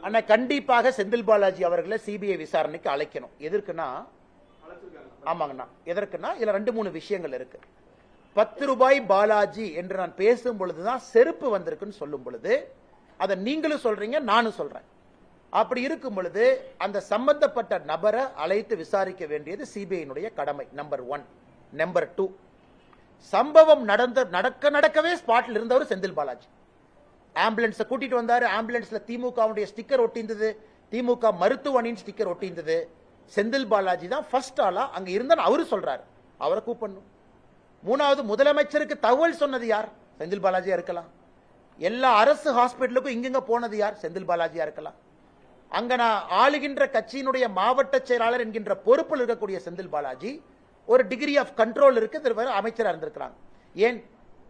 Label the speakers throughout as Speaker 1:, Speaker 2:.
Speaker 1: ஆனா கண்டிப்பாக செந்தில் பாலாஜி அவர்களை சிபிஐ விசாரணைக்கு அழைக்கணும். எதற்குன்னா, ஆமாங்கண்ணா, எதற்குன்னா இதுல 2-3 விஷயங்கள் இருக்கு. 10 ரூபாய் பாலாஜி என்று நான் பேசும் பொழுதுதான் செருப்பு வந்திருக்குன்னு சொல்லும் பொழுது அதை நீங்களும் சொல்றீங்க, நானும் சொல்றேன். அப்படி இருக்கும் பொழுது அந்த சம்பந்தப்பட்ட நபரை அழைத்து விசாரிக்க வேண்டியது சிபிஐ கடமை. நம்பர் 1. நம்பர் 2, சம்பவம் நடக்கவே ஸ்பாட்ல இருந்தவர் செந்தில் பாலாஜி. ஆம்புலன்ஸ் கூட்டிட்டு வந்தாரு. ஆம்புலன்ஸ்ல திமுக ஸ்டிக்கர் ஒட்டிந்தது, திமுக மருத்துவ அணியின் ஸ்டிக்கர் ஒட்டிந்தது. செந்தில் பாலாஜி தான் ஃபர்ஸ்ட் ஆளா அங்க இருந்தா அவரு சொல்றாரு, அவரை கூப்பிடணும். 3வது, முதலமைச்சருக்கு தகவல் சொன்னது யார்? செந்தில் பாலாஜியா இருக்கலாம். எல்லா அரசு ஹாஸ்பிட்டலுக்கும் இங்க போனது யார்? செந்தில் பாலாஜியா இருக்கலாம். அங்க நான் ஆளுகின்ற கட்சியினுடைய மாவட்ட செயலாளர் என்கின்ற பொறுப்பில் இருக்கக்கூடிய செந்தில் பாலாஜி ஒரு டிகிரி ஆஃப் கண்ட்ரோல் இருக்கு, அமைச்சரா இருந்திருக்கிறாங்க. ஏன்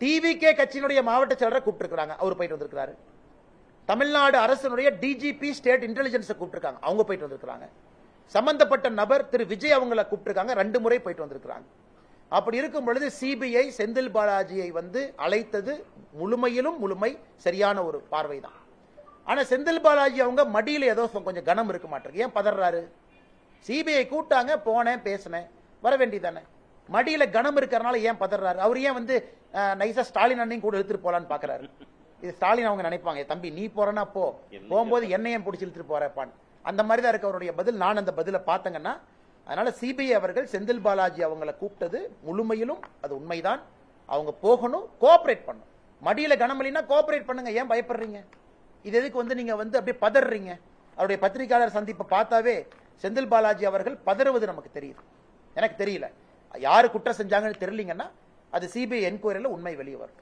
Speaker 1: டிவிகே கட்சியினுடைய மாவட்ட செயலரை கூப்பிட்டுருக்காங்க, அவர் போயிட்டு வந்திருக்கிறாரு. தமிழ்நாடு அரசினுடைய டிஜிபி ஸ்டேட் இன்டெலிஜென்ஸ் கூப்பிட்டுருக்காங்க, அவங்க போயிட்டு வந்திருக்கிறாங்க. சம்பந்தப்பட்ட நபர் திரு விஜய் அவங்களை கூப்பிட்டுருக்காங்க, 2 முறை போயிட்டு வந்திருக்கிறாங்க. அப்படி இருக்கும் பொழுது சிபிஐ செந்தில் பாலாஜியை அழைத்தது முழுமை சரியான ஒரு பார்வை தான். ஆனா செந்தில் பாலாஜி அவங்க மடியில ஏதோ கொஞ்சம் கனம் இருக்க மாட்டிருக்கு. ஏன் பதறாரு? சிபிஐ கூட்டாங்க, போனேன், பேசினேன், வர வேண்டியதானே. மடியில கனம் இருக்கிறனால ஏன் பதறாரு? அவர் ஏன் நைசா ஸ்டாலின் அண்ணையும் கூட எடுத்துட்டு போலான்னு பாக்குறாரு? இது ஸ்டாலின் அவங்க நினைப்பாங்க, தம்பி நீ போறனா போகும்போது என்னையும் பிடிச்சி இழுத்துட்டு போறப்பான். அந்த மாதிரி தான் இருக்கு அவருடைய பதில். நான் அந்த பதில பார்த்தங்கன்னா, அதனால சிபிஐ அவர்கள் செந்தில் பாலாஜி அவங்களை கூப்பிட்டது முழுமையிலும் அது உண்மைதான். அவங்க போகணும், கோஆபரேட் பண்ணணும். மடியில கனமலினா கோஆபரேட் பண்ணுங்க, ஏன் பயப்படுறீங்க? இது எதுக்கு நீங்க அப்படியே பதறீங்க? அவருடைய பத்திரிகையாளர் சந்திப்பை பார்த்தாவே செந்தில் பாலாஜி அவர்கள் பதறுவது நமக்கு தெரியுது. எனக்கு தெரியல யாரு குற்றம் செஞ்சாங்கன்னு தெரியலீங்கன்னா அது சிபிஐ என்கொயரியில் உண்மை வெளியே வரும்.